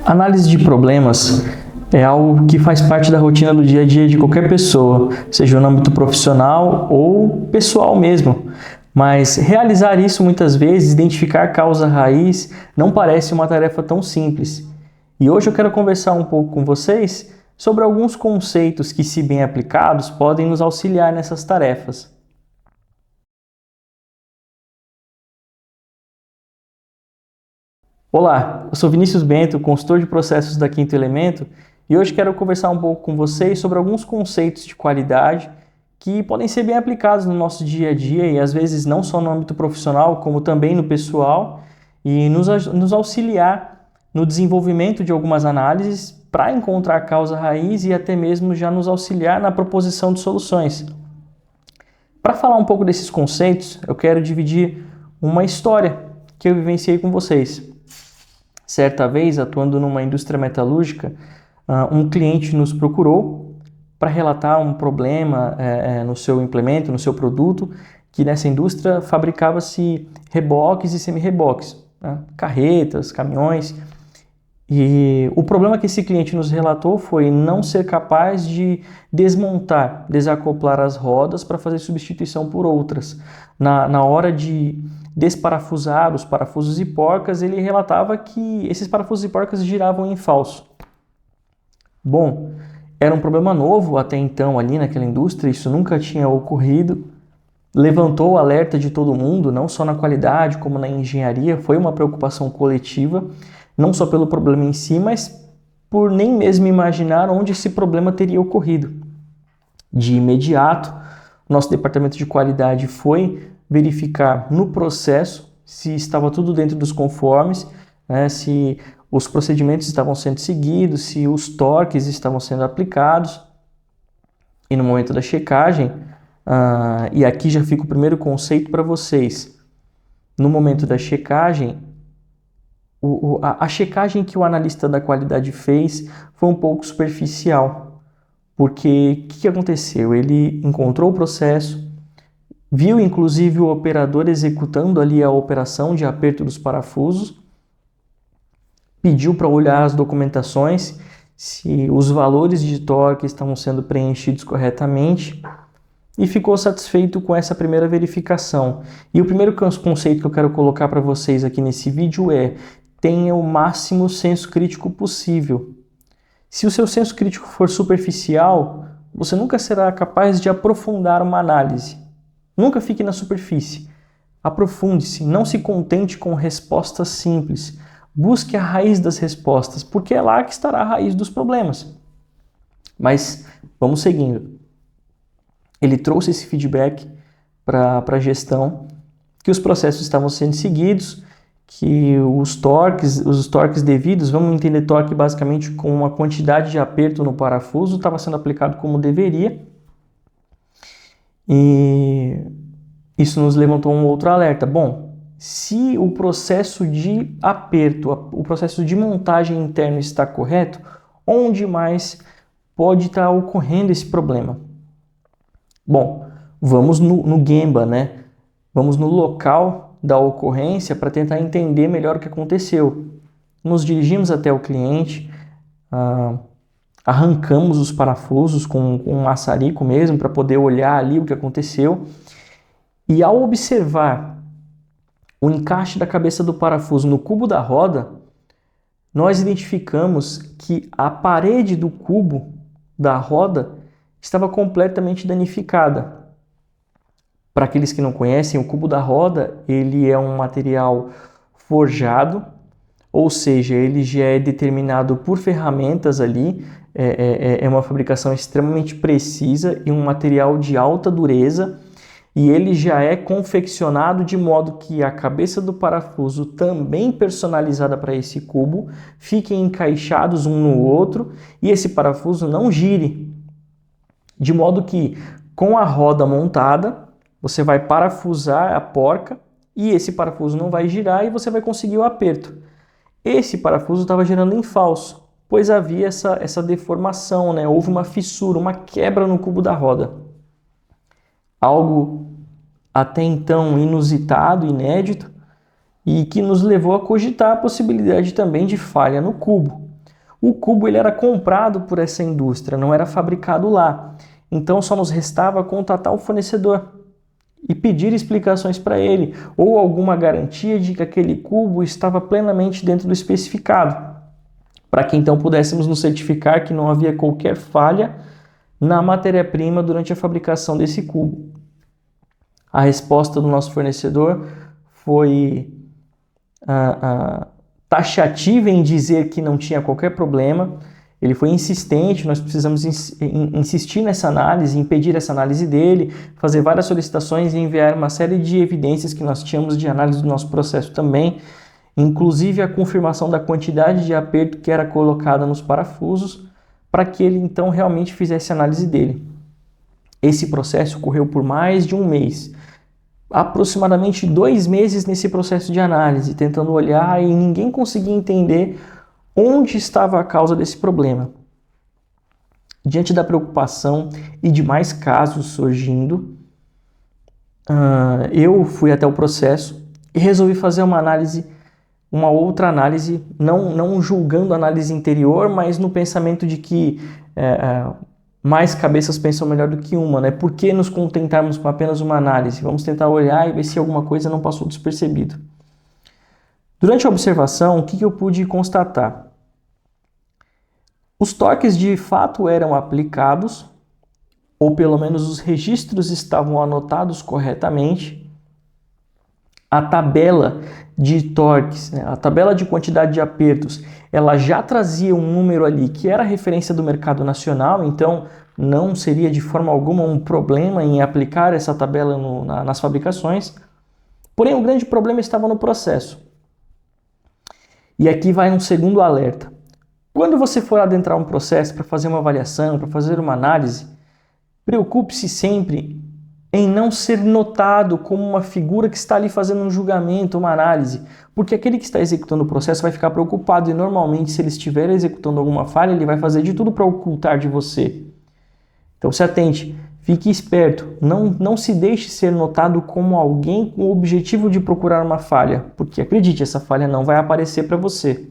Análise de problemas é algo que faz parte da rotina do dia a dia de qualquer pessoa, seja no âmbito profissional ou pessoal mesmo. Mas realizar isso muitas vezes, identificar a causa raiz, não parece uma tarefa tão simples. E hoje eu quero conversar um pouco com vocês sobre alguns conceitos que, se bem aplicados, podem nos auxiliar nessas tarefas. Olá, eu sou Vinícius Bento, consultor de processos da Quinto Elemento, e hoje quero conversar um pouco com vocês sobre alguns conceitos de qualidade que podem ser bem aplicados no nosso dia a dia e às vezes não só no âmbito profissional, como também no pessoal, e nos auxiliar no desenvolvimento de algumas análises para encontrar a causa raiz e até mesmo já nos auxiliar na proposição de soluções. Para falar um pouco desses conceitos, eu quero dividir uma história que eu vivenciei com vocês. Certa vez, atuando numa indústria metalúrgica, um cliente nos procurou para relatar um problema no seu implemento, no seu produto, que nessa indústria fabricava-se reboques e semi-reboques, né? Carretas, caminhões. E o problema que esse cliente nos relatou foi não ser capaz de desmontar, desacoplar as rodas para fazer substituição por outras. Na hora de desparafusar os parafusos e porcas, ele relatava que esses parafusos e porcas giravam em falso. Bom, era um problema novo até então ali naquela indústria, isso nunca tinha ocorrido. Levantou o alerta de todo mundo, não só na qualidade como na engenharia, foi uma preocupação coletiva, não só pelo problema em si, mas por nem mesmo imaginar onde esse problema teria ocorrido. De imediato, nosso departamento de qualidade foi verificar no processo se estava tudo dentro dos conformes, né, se os procedimentos estavam sendo seguidos, se os torques estavam sendo aplicados. E no momento da checagem, e aqui já fica o primeiro conceito para vocês, no momento da checagem, a checagem que o analista da qualidade fez foi um pouco superficial, porque o que aconteceu? Ele encontrou o processo, viu inclusive o operador executando ali a operação de aperto dos parafusos, pediu para olhar as documentações, se os valores de torque estavam sendo preenchidos corretamente, e ficou satisfeito com essa primeira verificação. E o primeiro conceito que eu quero colocar para vocês aqui nesse vídeo é: tenha o máximo senso crítico possível. Se o seu senso crítico for superficial, você nunca será capaz de aprofundar uma análise. Nunca fique na superfície. Aprofunde-se, não se contente com respostas simples. Busque a raiz das respostas, porque é lá que estará a raiz dos problemas. Mas vamos seguindo. Ele trouxe esse feedback para a gestão, que os processos estavam sendo seguidos, que os torques devidos, vamos entender torque basicamente com uma quantidade de aperto no parafuso, estava sendo aplicado como deveria. E isso nos levantou um outro alerta. Bom, se o processo de aperto, o processo de montagem interno está correto, onde mais pode estar ocorrendo esse problema? Bom, vamos no Gemba, né? Vamos no local da ocorrência para tentar entender melhor o que aconteceu. Nos dirigimos até o cliente, arrancamos os parafusos com um maçarico mesmo para poder olhar ali o que aconteceu. E ao observar o encaixe da cabeça do parafuso no cubo da roda, nós identificamos que a parede do cubo da roda estava completamente danificada. Para aqueles que não conhecem, o cubo da roda ele é um material forjado, ou seja, ele já é determinado por ferramentas ali, é uma fabricação extremamente precisa e um material de alta dureza, e ele já é confeccionado de modo que a cabeça do parafuso, também personalizada para esse cubo, fiquem encaixados um no outro e esse parafuso não gire. De modo que, com a roda montada, você vai parafusar a porca e esse parafuso não vai girar e você vai conseguir o aperto. Esse parafuso estava girando em falso, pois havia essa deformação, né? Houve uma fissura, uma quebra no cubo da roda. Algo até então inusitado, inédito, e que nos levou a cogitar a possibilidade também de falha no cubo. O cubo ele era comprado por essa indústria, não era fabricado lá. Então só nos restava contatar o fornecedor e pedir explicações para ele, ou alguma garantia de que aquele cubo estava plenamente dentro do especificado, para que então pudéssemos nos certificar que não havia qualquer falha na matéria-prima durante a fabricação desse cubo. A resposta do nosso fornecedor foi taxativa em dizer que não tinha qualquer problema. Ele foi insistente, nós precisamos insistir nessa análise, impedir essa análise dele, fazer várias solicitações e enviar uma série de evidências que nós tínhamos de análise do nosso processo também, inclusive a confirmação da quantidade de aperto que era colocada nos parafusos, para que ele então realmente fizesse a análise dele. Esse processo ocorreu por mais de um mês, aproximadamente 2 meses nesse processo de análise, tentando olhar e ninguém conseguia entender onde estava a causa desse problema. Diante da preocupação e de mais casos surgindo, eu fui até o processo e resolvi fazer uma outra análise, não julgando a análise interior, mas no pensamento de que mais cabeças pensam melhor do que uma, né? Por que nos contentarmos com apenas uma análise? Vamos tentar olhar e ver se alguma coisa não passou despercebido. Durante a observação, o que eu pude constatar? Os torques de fato eram aplicados, ou pelo menos os registros estavam anotados corretamente. A tabela de torques, né, a tabela de quantidade de apertos, ela já trazia um número ali que era referência do mercado nacional, então não seria de forma alguma um problema em aplicar essa tabela nas fabricações. Porém, o grande problema estava no processo. E aqui vai um segundo alerta. Quando você for adentrar um processo para fazer uma avaliação, para fazer uma análise, preocupe-se sempre em não ser notado como uma figura que está ali fazendo um julgamento, uma análise, porque aquele que está executando o processo vai ficar preocupado e normalmente se ele estiver executando alguma falha, ele vai fazer de tudo para ocultar de você. Então se atente, fique esperto, não se deixe ser notado como alguém com o objetivo de procurar uma falha, porque acredite, essa falha não vai aparecer para você.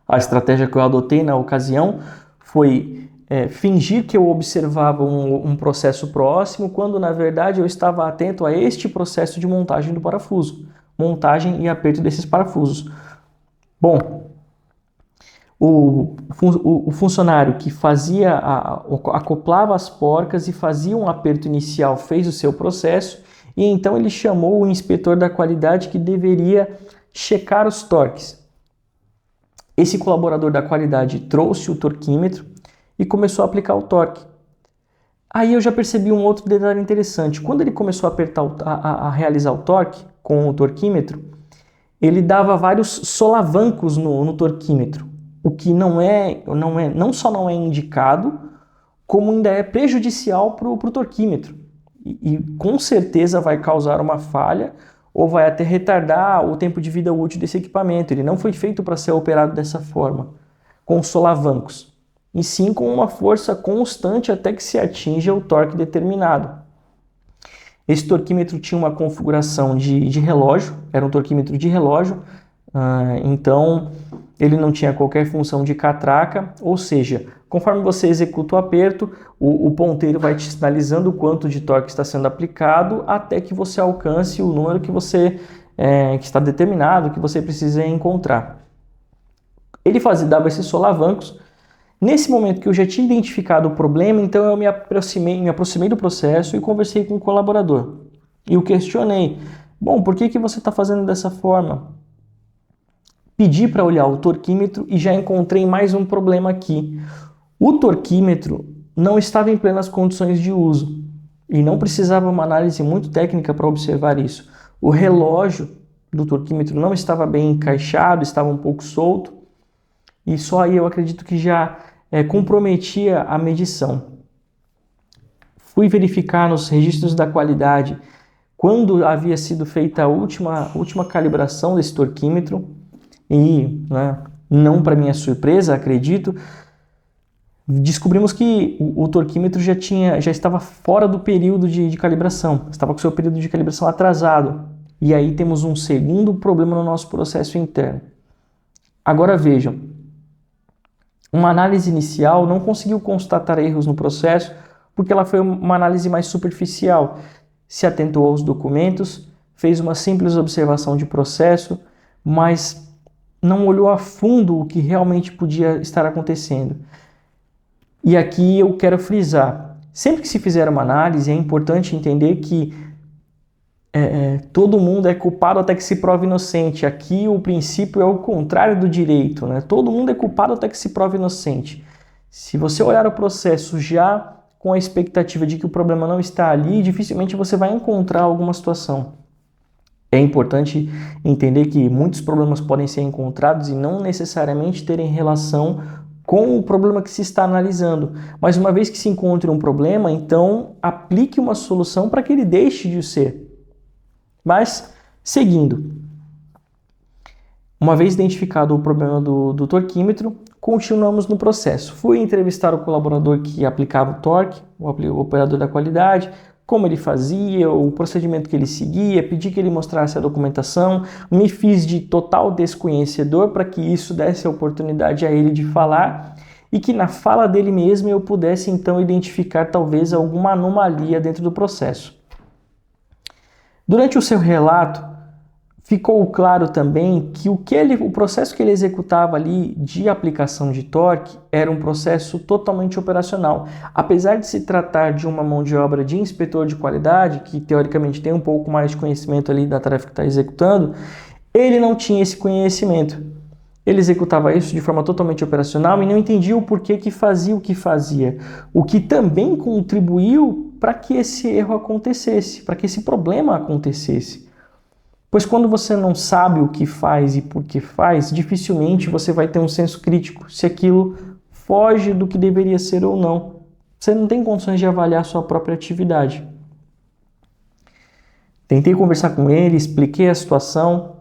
A estratégia que eu adotei na ocasião foi fingir que eu observava um processo próximo, quando na verdade eu estava atento a este processo de montagem do parafuso, montagem e aperto desses parafusos. Bom, o funcionário que acoplava as porcas e fazia um aperto inicial fez o seu processo e então ele chamou o inspetor da qualidade que deveria checar os torques. Esse colaborador da qualidade trouxe o torquímetro e começou a aplicar o torque. Aí eu já percebi um outro detalhe interessante. Quando ele começou a apertar a realizar o torque com o torquímetro, ele dava vários solavancos no torquímetro, o que não só não é indicado, como ainda é prejudicial para o torquímetro. E com certeza vai causar uma falha ou vai até retardar o tempo de vida útil desse equipamento. Ele não foi feito para ser operado dessa forma, com solavancos, e sim com uma força constante até que se atinja o torque determinado. Esse torquímetro tinha uma configuração de relógio, era um torquímetro de relógio, então ele não tinha qualquer função de catraca, ou seja, conforme você executa o aperto, o ponteiro vai te sinalizando o quanto de torque está sendo aplicado até que você alcance o número que que está determinado, que você precisa encontrar. Ele dava esses solavancos. Nesse momento que eu já tinha identificado o problema, então eu me aproximei do processo e conversei com o colaborador. E o questionei, bom, por que você está fazendo dessa forma? Pedi para olhar o torquímetro e já encontrei mais um problema aqui. O torquímetro não estava em plenas condições de uso e não precisava uma análise muito técnica para observar isso. O relógio do torquímetro não estava bem encaixado, estava um pouco solto e só aí eu acredito que já comprometia a medição. Fui verificar nos registros da qualidade quando havia sido feita a última calibração desse torquímetro e, não para minha surpresa, acredito, descobrimos que o torquímetro já estava fora do período de calibração, estava com seu período de calibração atrasado. E aí temos um segundo problema no nosso processo interno. Agora vejam, Uma análise inicial não conseguiu constatar erros no processo porque ela foi uma análise mais superficial. Se atentou aos documentos, fez uma simples observação de processo, mas não olhou a fundo o que realmente podia estar acontecendo. E aqui eu quero frisar, sempre que se fizer uma análise, é importante entender que todo mundo é culpado até que se prove inocente. Aqui o princípio é o contrário do direito, né? Todo mundo é culpado até que se prove inocente. Se você olhar o processo já com a expectativa de que o problema não está ali, dificilmente você vai encontrar alguma situação. É importante entender que muitos problemas podem ser encontrados e não necessariamente terem relação com o problema que se está analisando. Mas uma vez que se encontre um problema, então aplique uma solução para que ele deixe de ser. Mas, seguindo, uma vez identificado o problema do torquímetro, continuamos no processo. Fui entrevistar o colaborador que aplicava o torque, o operador da qualidade, como ele fazia, o procedimento que ele seguia, pedi que ele mostrasse a documentação, me fiz de total desconhecedor para que isso desse a oportunidade a ele de falar e que na fala dele mesmo eu pudesse então identificar talvez alguma anomalia dentro do processo. Durante o seu relato, ficou claro também que o processo que ele executava ali de aplicação de torque era um processo totalmente operacional. Apesar de se tratar de uma mão de obra de inspetor de qualidade, que teoricamente tem um pouco mais de conhecimento ali da tarefa que está executando, ele não tinha esse conhecimento. Ele executava isso de forma totalmente operacional e não entendia o porquê que fazia o que fazia, o que também contribuiu para que esse erro acontecesse, para que esse problema acontecesse. Pois quando você não sabe o que faz e por que faz, dificilmente você vai ter um senso crítico se aquilo foge do que deveria ser ou não. Você não tem condições de avaliar a sua própria atividade. Tentei conversar com ele, expliquei a situação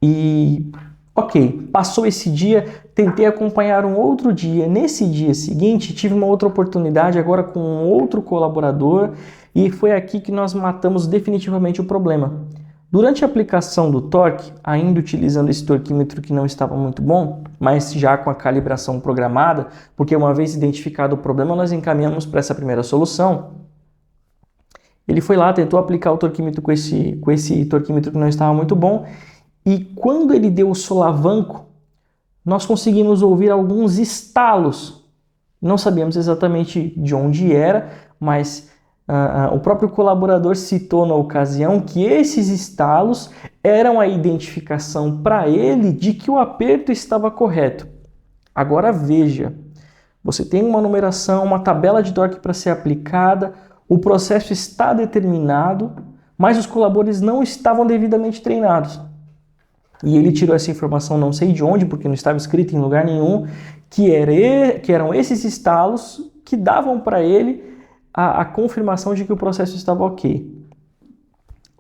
e, ok, passou esse dia, tentei acompanhar um outro dia. Nesse dia seguinte, tive uma outra oportunidade agora com um outro colaborador e foi aqui que nós matamos definitivamente o problema. Durante a aplicação do torque, ainda utilizando esse torquímetro que não estava muito bom, mas já com a calibração programada, porque uma vez identificado o problema, nós encaminhamos para essa primeira solução. Ele foi lá, tentou aplicar o torquímetro com esse torquímetro que não estava muito bom, e quando ele deu o solavanco, nós conseguimos ouvir alguns estalos. Não sabíamos exatamente de onde era, mas o próprio colaborador citou na ocasião que esses estalos eram a identificação para ele de que o aperto estava correto. Agora veja, você tem uma numeração, uma tabela de torque para ser aplicada, o processo está determinado, mas os colaboradores não estavam devidamente treinados. E ele tirou essa informação não sei de onde, porque não estava escrito em lugar nenhum, que eram esses estalos que davam para ele a confirmação de que o processo estava ok.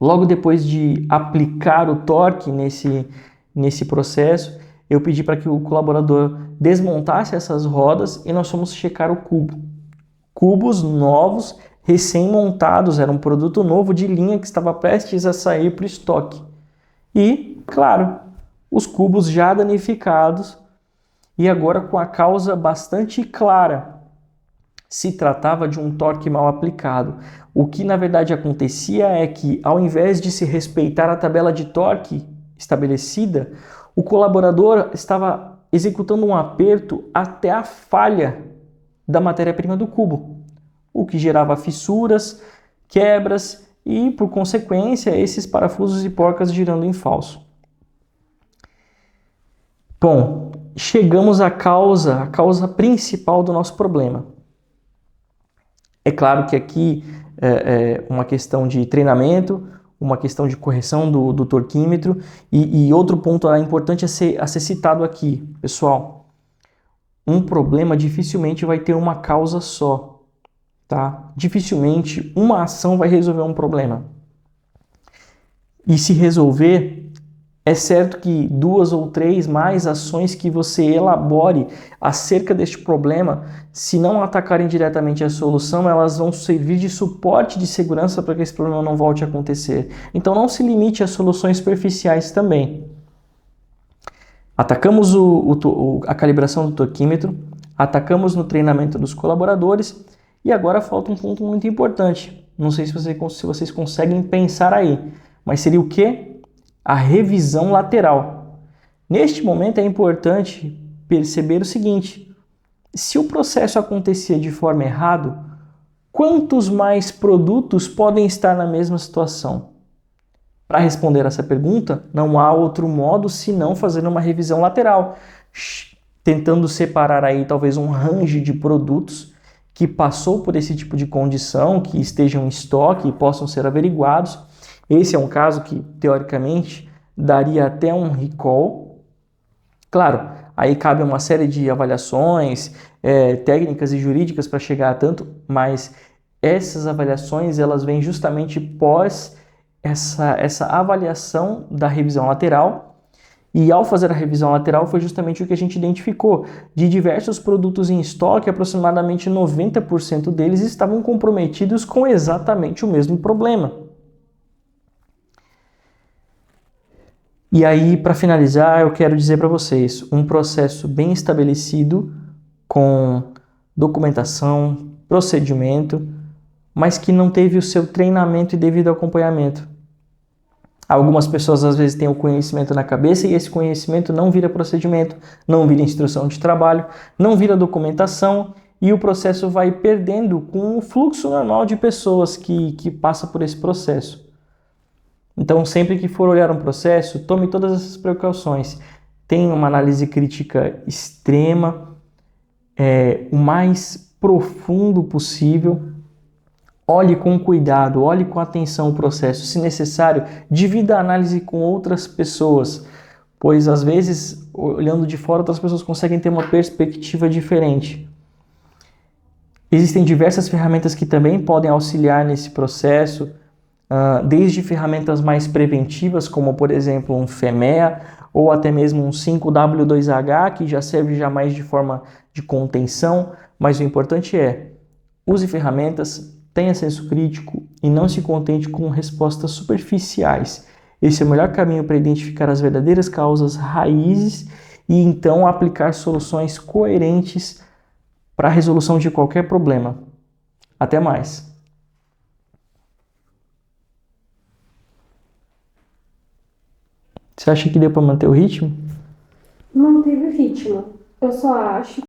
Logo depois de aplicar o torque nesse processo, eu pedi para que o colaborador desmontasse essas rodas e nós fomos checar o cubo. Cubos novos, recém-montados, era um produto novo de linha que estava prestes a sair para o estoque. E, claro, os cubos já danificados e agora com a causa bastante clara. Se tratava de um torque mal aplicado. O que na verdade acontecia é que, ao invés de se respeitar a tabela de torque estabelecida, o colaborador estava executando um aperto até a falha da matéria-prima do cubo, o que gerava fissuras, quebras e, por consequência, esses parafusos e porcas girando em falso. Bom, chegamos à causa principal do nosso problema. É claro que aqui é uma questão de treinamento, uma questão de correção do torquímetro e outro ponto importante a ser citado aqui, pessoal. Um problema dificilmente vai ter uma causa só, tá? Dificilmente uma ação vai resolver um problema. E se resolver, é certo que 2 ou 3 mais ações que você elabore acerca deste problema, se não atacarem diretamente a solução, elas vão servir de suporte de segurança para que esse problema não volte a acontecer. Então não se limite a soluções superficiais também. Atacamos a calibração do toquímetro, atacamos no treinamento dos colaboradores e agora falta um ponto muito importante. Não sei se vocês conseguem pensar aí, mas seria o quê? A revisão lateral. Neste momento é importante perceber o seguinte: se o processo acontecia de forma errada, quantos mais produtos podem estar na mesma situação? Para responder essa pergunta, não há outro modo senão fazer uma revisão lateral, tentando separar aí talvez um range de produtos que passou por esse tipo de condição, que estejam em estoque e possam ser averiguados. Esse é um caso que, teoricamente, daria até um recall. Claro, aí cabe uma série de avaliações, técnicas e jurídicas para chegar a tanto, mas essas avaliações elas vêm justamente pós essa avaliação da revisão lateral, e ao fazer a revisão lateral foi justamente o que a gente identificou. De diversos produtos em estoque, aproximadamente 90% deles estavam comprometidos com exatamente o mesmo problema. E aí, para finalizar, eu quero dizer para vocês, um processo bem estabelecido, com documentação, procedimento, mas que não teve o seu treinamento e devido acompanhamento. Algumas pessoas às vezes têm o conhecimento na cabeça e esse conhecimento não vira procedimento, não vira instrução de trabalho, não vira documentação e o processo vai perdendo com o fluxo normal de pessoas que passa por esse processo. Então, sempre que for olhar um processo, tome todas essas precauções. Tenha uma análise crítica extrema, o mais profundo possível. Olhe com cuidado, olhe com atenção o processo. Se necessário, divida a análise com outras pessoas, pois às vezes, olhando de fora, outras pessoas conseguem ter uma perspectiva diferente. Existem diversas ferramentas que também podem auxiliar nesse processo, desde ferramentas mais preventivas, como por exemplo um FEMEA, ou até mesmo um 5W2H, que já serve já mais de forma de contenção, mas o importante é, use ferramentas, tenha senso crítico e não se contente com respostas superficiais. Esse é o melhor caminho para identificar as verdadeiras causas raízes e então aplicar soluções coerentes para a resolução de qualquer problema. Até mais! Você acha que deu para manter o ritmo? Manteve o ritmo. Eu só acho